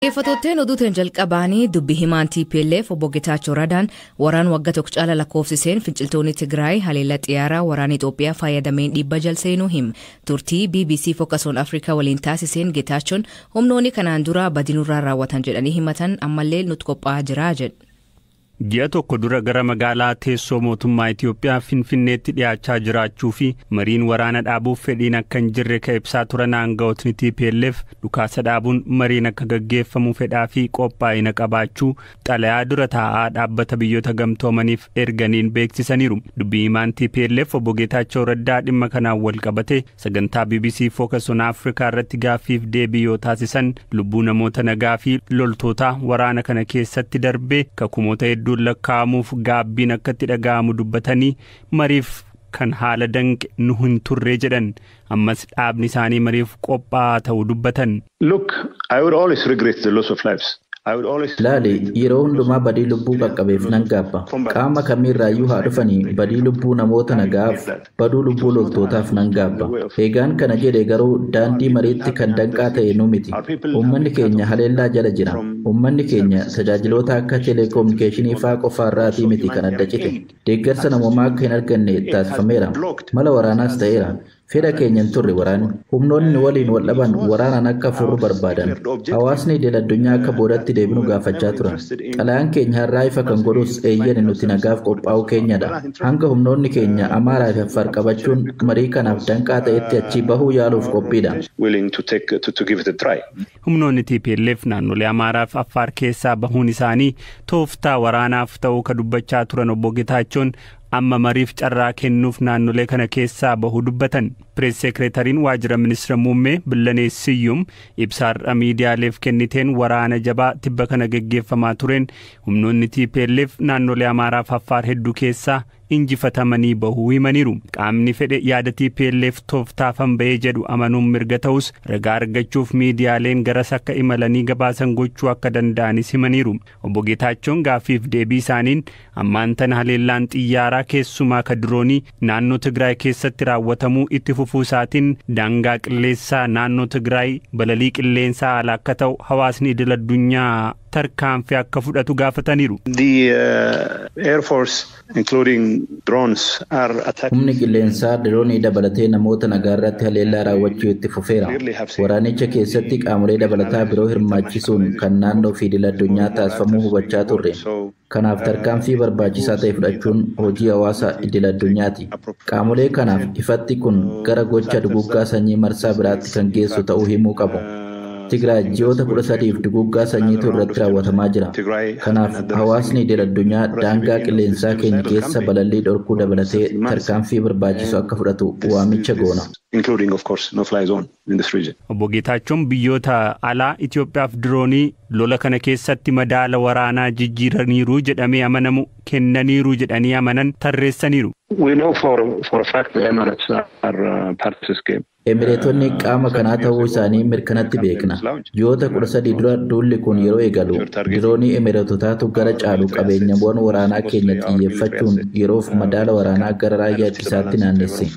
Eeffatooteen oduuteen jalqabaanii dubbii himaan TPLF obbo Getaachoo Radaan waraan waggaa tokko caala lakkoofsiseen finciltoonni Tigraay haleellaa xiyyaaraa waraana Itoophiyaa fayyadameen dhibba jalseenuu him. Turtii BBC Focus on Africa waliin taasiseen Getaachoon humnoonni kanaan dura badinurraa raawwatan jedhanii himatan ammallee nuti qophaa'aa jira jedhu. Ji'a tokko dura gara magaalaa teessoo mootummaa Itoophiyaa Finfinneetti dhiyaachaa jiraachuu fi mariin waraana dhaabuuf fedhiin akka hin jirre ka ibsaa turan aangawootni TPLF dhukaasa dhaabuun mariin akka gaggeeffamu fedhaa fi qophaa'ina qabaachuu xalayaa dura taa'aa dhaabbata biyyoota gamtoomaniif erganiin beeksisaniiru. Dubbii himaan TPLF obbo Getaachoo Raddaa dhimma kanaan wal qabate sagantaa BBC Focus on Africa irratti gaaffiif deebii yoo taasisan lubbuu namoota nagaa fi loltoota waraana kana keessatti darbee kumoota hedduu lakkaa'amuuf gaabbiin akka itti dhaga'amu dubbatanii mariif kan haala danqe nu hin turre jedhan ammas dhaabni isaanii mariif qophaa'aa ta'uu dubbatan. Look, I would always regret the loss of lives. Laali yeroo hundumaa badii lubbuu qaqqabeef nan gaabba. Qaama kamiirraayyuu haa dhufanii badii lubbuu namoota nagaaf baduu lubbuu loltootaaf nan gaabba. Eegaan kana jedhe garuu daandii mariitti kan danqaa ta'e nu miti. Uummanni keenya haleellaa jala jira. Uummanni keenya tajaajiloota akka teleekoominikeeshinii fa'aa qofaarraatii miti kan adda cite. Deeggarsa namoomaa akka hin arganne taasifameera. Mala waraanaas ta'eera. Fedha keenyan turre waraanni humnoonni waliin wal dhaban waraanaan akka furru barbaadan hawaasni idil addunyaa akka boodatti deebinu gaafachaa turan xalayaan keenya har'aa ifa kan godhus eeyyani nuti nagaaf qophaa'uu keenyadha hanga humnoonni keenya Amaaraa fi Affaar qabachuun marii kanaaf danqaa ta'etti achi bahuu yaaluuf qophiidha. Humnoonni TPLF naannolee Amaaraa fi Affaar keessaa bahuun isaanii tooftaa waraanaaf ta'uu ka dubbachaa turan obbo Getaachoon amma mariif carraa kennuuf naannolee kana keessaa bahu dubbatan. Press Secretariin waajjira ministeera muummee Billanee Siyyum ibsaarra miidiyaaleef kenniteen waraana jabaa tibba kana gaggeeffamaa tureen humnoonni TPLF naannolee Amaaraa fi Affaar hedduu keessaa injifatamanii bahuu himaniiru. Qaamni fedhe yaada TPLF tooftaafan bahee jedhu amanuun mirga ta'us ragaa argachuuf miidiyaaleen garas akka imalanii gabaasan gochuu akka danda'anis himaniiru. Obbo Getaachoon gaaffiif deebii isaaniin ammaan tana haleellaan xiyyaaraa keessumaa ka diroonii naannoo Tigraay keessatti raawwatamuu itti fufuu isaatiin daangaa qilleensaa naannoo Tigraay balalii qilleensaa ala akka ta'u hawaasni idil addunyaa tarkaanfii akka fudhatu gaafataniiru. Air Force including drones are attacking. Humni qilleensaa diroonii dabalatee namoota nagaa irratti haleellaa raawwachuu itti fufeera. Waraanicha keessatti qaamolee dabalataa biroo hirmaachisuun kan naannoo fi idil addunyaa taasifamuu hubachaa turre. Kanaaf tarkaanfii barbaachisaa ta'e fudhachuun hojii hawaasa idil addunyaati. Qaamolee kanaaf ifatti kun gara gocha duguggaa sanyii marsaa biraatti kan geessu ta'uu himuu qabu. Tigraay ji'oota 13 duguggaa sanyiitu irratti raawwatamaa jira. Kanaaf hawaasni idil addunyaa daangaa qilleensaa keenya keessa balallii dhorkuu dabalatee tarkaanfii barbaachisu akka fudhatu waamicha goona. Including of course no fly zone in this region. Obbo Getaachoon biyyoota alaa Itoophiyaaf diroonii lola kana keessatti madaala waraanaa jijjiiraniiru jedhamee amanamu kennaniiru jedhanii amanan tarreessaniiru. We know for a fact the Emirates are part of this game. Emireetonni qaama kanaa ta'uu isaanii mirkanatti beekna. Ji'oota 13 dura duulli kun yeroo eegalu diroonii Emireetotaatu gara caalu qabeenyawwan waraanaa keenya xiyyeeffachuun yeroof madaala waraanaa gara raayyaa ittisaatti naannesse.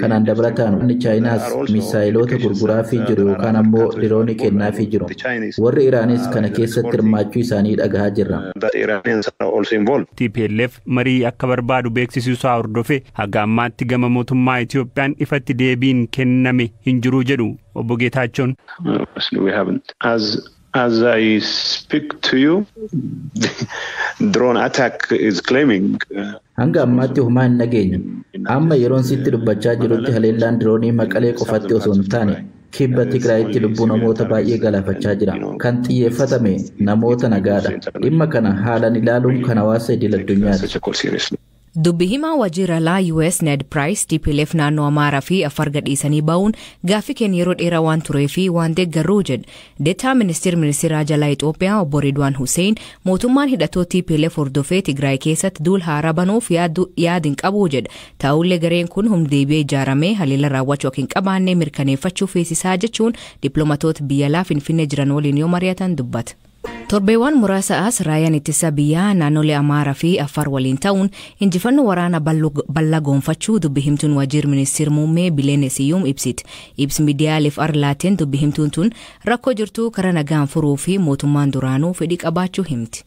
Kanaan dabalataan inni Chaayinaas miisaayiloota gurguraa fi jiru yookaan ammoo diroonii kennaa fi jiru. Warri Iraanis kana keessatti hirmaachuu isaanii dhagahaa jirra. TPLF marii akka barbaadu beeksisuusaa hordofe haga ammaatti gama mootummaa Itoophiyaan ifatti deebiin kenna hinjiru jedhu obbo Getaachoon. We haven't. As I speak to you, drone attack is claiming. Hanga ammaatti humaa hin nageenye. Amma yeroon sitti dubbachaa jirutti haleellaan diroonii Maqalee qofatti osoo hin taane kibba Tigraayitti lubbuu namoota baay'ee galaafachaa jira. Kan xiyyeeffatame namoota nagaadha. Dhimma kana haalaan ilaaluun kan hawaasa idil addunyaati. Dubbii himaa waajjira laa US Ned Price TPLF naannoo Amaaraa fi Affaar gadhiisanii ba'uun gaaffii keenya yeroo dheeraa waan turee fi waan deeggarruu jedhe. Deetaa ministeera jalaa Itoophiyaa obbo Ridwaan Hussein mootummaan hidhatoo TPLF hordofee Tigraay keessatti duul haaraa banuuf yaadin qabu jedhe. Ta'ullee gareen kun humna deebi'ee ijaaramee haleella raawwachuu akka hin qabaanne mirkaneeffachuu feesisaa jechuun dippiloomaatoota biyya alaa Finfinnee jiran waliin yoo mari'atan dubbata. Torbeewwan muraasa as raayaan ittisa biyyaa naannolee Amaaraa fi Affaar waliin ta'uun injifannoo waraana bal'aa goonfachuu dubbi himtuun waajjira ministeera muummee Bileen Siyyuum ibsiti. Ibsi miidiyaaleef arlaateen dubbi himtuun tun rakkoo jirtuu karaa nagaan furuu fi mootummaan duraanuu fedhii qabaachuu himti.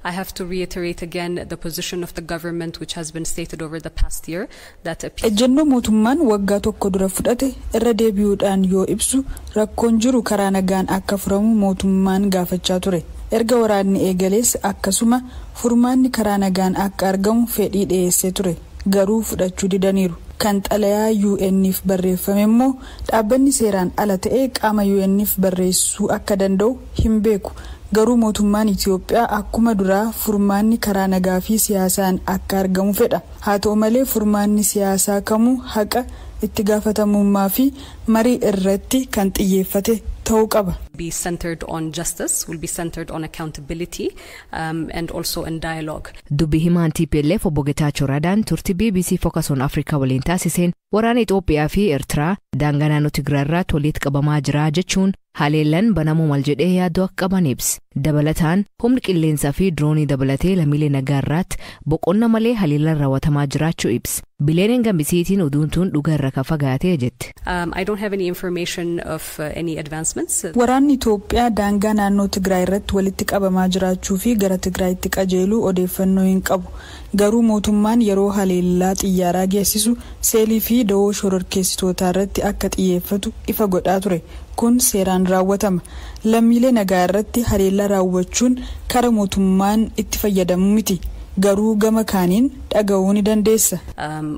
I have to reiterate again the position of the government which has been stated over the past year that ejjennoo mootummaan waggaa tokko dura fudhate irra deebi'uudhaan yoo ibsu rakkoon jiru karaa nagaan akka furamu mootummaan gaafachaa ture. Erga waraanni eegalees akkasuma furmaanni karaa nagaan akka argamu fedhii dhiyeessee ture. Garuu fudhachuu didaniiru. Kan xalayaa UN'if barreeffame immoo dhaabbanni seeraan ala ta'ee qaama UN'if barreessuu akka danda'u hin beeku. Garuu mootummaan Itoophiyaa akkuma duraa furmaanni karaa nagaa fi siyaasaan akka argamu fedha. Haa ta'u malee furmaanni siyaasaa kamuu haqa itti gaafatamummaa fi marii irratti kan xiyyeeffate ta'uu qaba. Be centered on justice, will be centered on accountability and also in dialogue. Dubbi himaan TPLF obbo Getaachoo Radaan turtii BBC Focus on Africa waliin taasiseen waraana Itoophiyaa fi Eertiraa daangaa naannoo Tigraayirratti walitti qabamaa jira jechuun haleellaan banamuu mal jedhee yaaddoo akka qaban ibsi. Dabalataan humni qilleensaa fi diroonii dabalatee lammiilee nagaa irratti boqonna malee haleellaan raawwatamaa jiraachuu ibsi. Bileen gambisiitiin oduuntuun dhugaa irra ka fagaatee jetti. I don't have any information of any advancements. Waraanni Itoophiyaa daangaa naannoo Tigraay irratti walitti qabamaa jiraachuu fi gara Tigraayitti qajeeluu odeeffannoo hin qabu. Garuu mootummaan yeroo haleellaa xiyyaaraa geessisu seelii fi dawoo shororkeessitootaa irratti akka xiyyeeffatu ifa godhaa ture. Kun seeraan raawwatama. Lammiilee nagaa irratti haleellaa raawwachuun karaa mootummaan itti fayyadamu miti. Garuu gama kaaniin dhaga'uu ni dandeessa.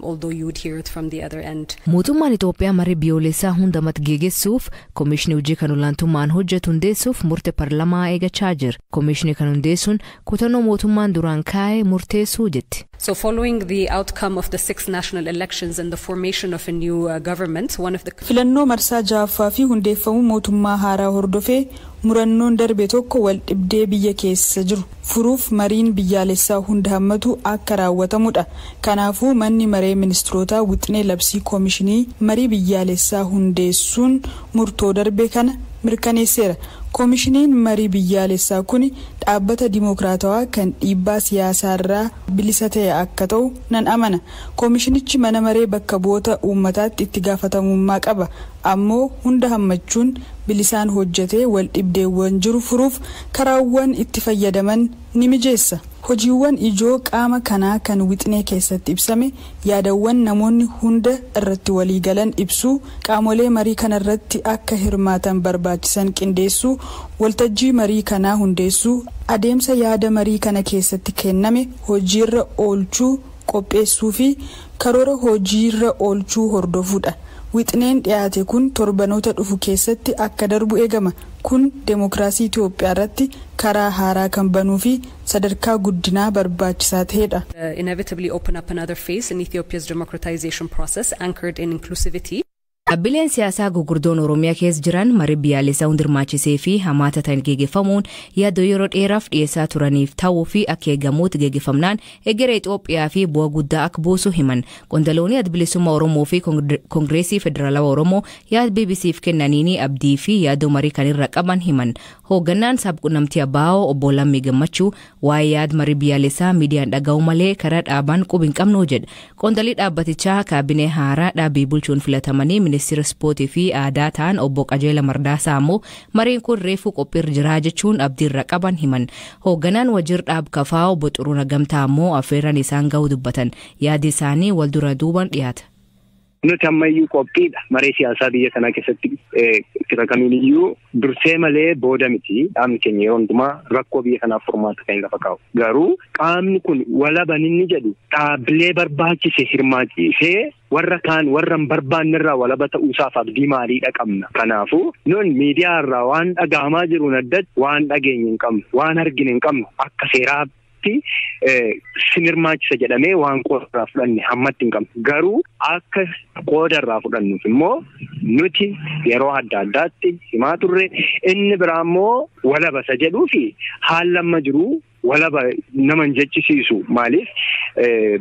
Although you would hear it from the other end. Mootummaan Itoophiyaa marii biyyoolessaa hundumatti geggeessuuf Komishinii hojii kan olaantummaan hojjetu hundeessuuf murtee paarlamaa eegachaa jira. Komishinii kan hundeessuun kutannoo mootummaan duraan kaa'ee murteessuu jetti. So following the outcome of the 6 national elections and the formation of a new government, one of the filannoo marsaa ja'affaa fi hundeeffamuu mootummaa haaraa hordofee murannoon darbe tokko wal dhibdee biyya keessa jiru furuuf mariin biyyaalessaa hunda hammatu akka raawwatamudha. Kanaafuu manni maree ministeerotaa wixinee labsii komishinii marii biyyaalessaa hundeessuun murtoo darbe kana mirkaneesseera. Komishiniin marii biyyaalessaa kun dhaabbata dimokiraatawaa kan dhiibbaa siyaasaarraa bilisa ta'e akka ta'u nan amana. Komishinichi mana maree bakka bu'oota uummataatti itti gaafatamummaa qaba. Ammoo hunda hammachuun bilisaan hojjetee wal dhibdeewwan jiru furuuf karaawwan itti fayyadaman ni mijeessa. Hojiiwwan ijoo qaama kanaa kan wixinee keessatti ibsame yaadawwan namoonni hunda irratti walii galan ibsuu, qaamolee marii kanarratti akka hirmaatan barbaachisan qindeessuu, waltajjii marii kanaa hundeessuu, adeemsa yaada marii kana keessatti kenname hojiirra oolchuu qopheessuu fi karoora hojiirra oolchuu hordofuudha. Wixineen dhiyaate kun torbanoota dhufu keessatti akka darbu eegama. Kun demokraasii Itoophiyaa irratti karaa haaraa kan banuu fi sadarkaa guddinaa barbaachisaa ta'edha. Inevitably open up another phase in Ethiopia's democratization process anchored in inclusivity. Dhaabbileen siyaasaa gugurdoon Oromiyaa keessa jiran marii biyyaalessaa hundirmaachisee fi hamaata ta'an geggeeffamuun yaaddoo yeroo dheeraaf dhiyeessaa turaniif ta'uu fi akka eegamuutti geggeeffamnaan egeree Itoophiyaa fi bu'aa guddaa akka buusu himan. Qondaloonni adbilisummaa Oromoo fi Koongireesii Federaalawaa Oromoo yaada BBC'f kennaniini abdii fi yaaddoo marii kanirra qaban himan. Hoogganaan sabquunnamtii Abaa'oo obbo Lammii Gammachuu waa'ee yaada marii biyyaalessaa miidiyaan dhaga'u malee karaa dhaabaan quba hin qabnu jedha. Qondalii dhaabbatichaa kaabinee haaraa dhaabii bulchuun filatamanii ministeera ispoortii fi aadaa ta'an obbo Qajeela Mardaasaa ammoo mariin kun reefuu qophiirra jira jechuun abdiirra qaban himan. Hoogganaan wajjir dhaab kafaa obbo Xuruuna Gamtaa ammoo affeerran isaan ga'uu dubbatan. Yaadi isaanii wal dura duuban dhiyaata. Nuti ammayyuu qophiidha. Maree siyaasaa biyya kanaa keessatti kamiiniyyuu dursee malee booda miti. Dhaabni keenya yeroo hundumaa rakkoo biyya kanaaf furmaata kan lafa kaa'u. Garuu qaamni kun walaban inni jedhu dhaabbilee barbaachise hirmaachisee warra kaan warra hin barbaanne irraa walaba ta'uusaaf abdii maaliidha qabna. Kanaafuu nun miidiyaa irraa waan dhaga'amaa jiruun addatti waan dhageenye hin qabnu, waan argine hin qabnu akka seeraa sinirmaachisa jedhamee waan qoodarraa fudhanne hammatti hin qabnu. Garuu akka qoodarraa fudhannuuf immoo nuti yeroo adda addaatti himaa turre inni biraa immoo walaba isa jedhuu fi haala amma jiru walaba nama hin jechisiisu. Maaliif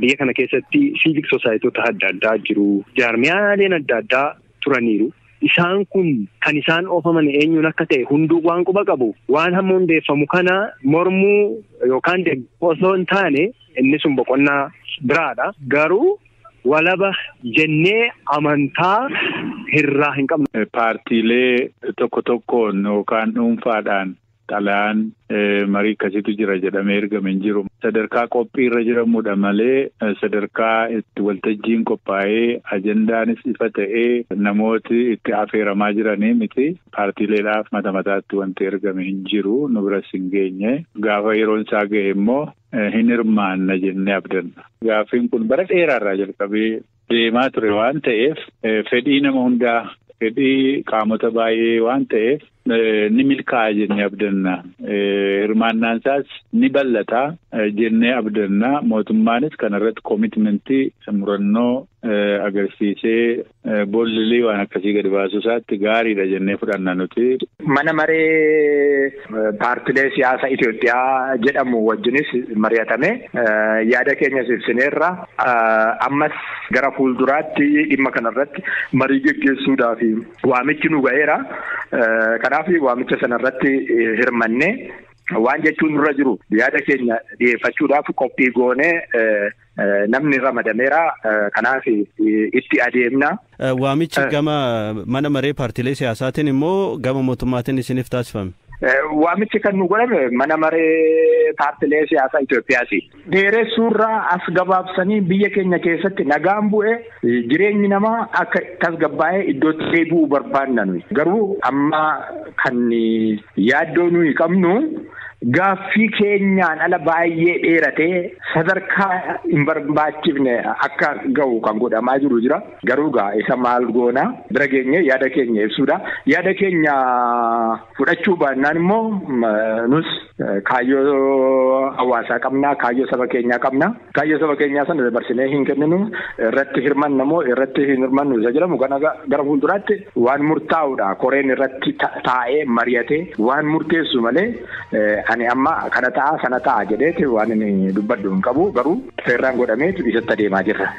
biyya kana keessatti civic societyota adda addaa jiru, jaarmiyaaleen adda addaa turaniiru. isaan kun kan isaan oofaman eenyuun akka ta'e hunduu waan quba qabu waan hamma hundeeffamu kana mormuu yookaan osoo hin taane inni sun boqonnaa biraadha. Garuu walaba jennee amantaa hirraa hin qabne. Paartiilee tokko tokkoon yookaan dhuunfaadhaan xalayaan marii akkasiitu jira jedhamee ergame hin jiru. Sadarkaa qophii irra jiramudha malee sadarkaa itti waltajjiin qophaa'ee ajendaanis ifa ta'ee namooti itti affeeramaa jiranii miti. Paartiileedhaaf mata mataatti wanti ergame hin jiru nu biras hin geenye. Gaafa yeroon isaa ga'e immoo hin hirmaanna jennee abdanna. Gaaffiin kun bara dheeraarraa jalqabee deemaa ture waan ta'eef fedhii nama hundaa fedhii qaamota baay'ee waan ta'eef ni milkaa'a jennee abdanna. Hirmaannaan isaas ni bal'ata jennee abdanna. Mootummaanis kanarratti koomitmentii murannoo agarsiisee bollilii waan akkasii gadi baasuu isaatti gaariidha jennee fudhanna nuti. Mana maree paartilee siyaasaa Itoophiyaa jedhamu wajjinis mari'atame yaada keenya ibsineerra ammas gara fuulduraatti dhimma kanarratti marii geggeessuudhaaf waamichi nu ga'eera. Kanaaf waamicha sanarratti hirmannee waan jechuun nurra jiru yaada keenya dhiyeeffachuudhaaf qophii goonee namni ramadameera. Kanaaf itti adeemna. Waamichi gama mana maree paartilee siyaasaatiin immoo gama mootummaatiin isiniif taasifame. Waamichi kan nu godhame mana maree paartilee siyaasaa Itoophiyaati. Dheeressuurraa as gabaabsanii biyya keenya keessatti nagaan bu'ee jireenyi namaa akka tasgabbaa'ee iddootti deebi'uu barbaanna nuyi. Garuu amma kan yaaddoo nuyi qabnu gaaffii keenyaan ala baay'ee dheeratee sadarkaa hin barbaachifne akka ga'u kan godhamaa jiru jira. Garuu isa maal goona bira geenye yaada keenya ibsuudha. Yaada keenya fudhachuu baannaan immoo nus kaayyoo hawaasaa qabna, kaayyoo saba keenyaa qabna. Kaayyoo saba keenyaa sana dabarsinee hin kenninu irratti hirmanna moo irratti hin hirmannu isa jedhamu kana gara fuulduraatti waan murtaa'uudha. Koreen irratti taa'ee mari'atee waan murteessu malee ani amma kana ta'a sana ta'a jedheeti waan inni dubbadhu hin qabu. Garuu seerraan godhamee isatti adeemaa jirra.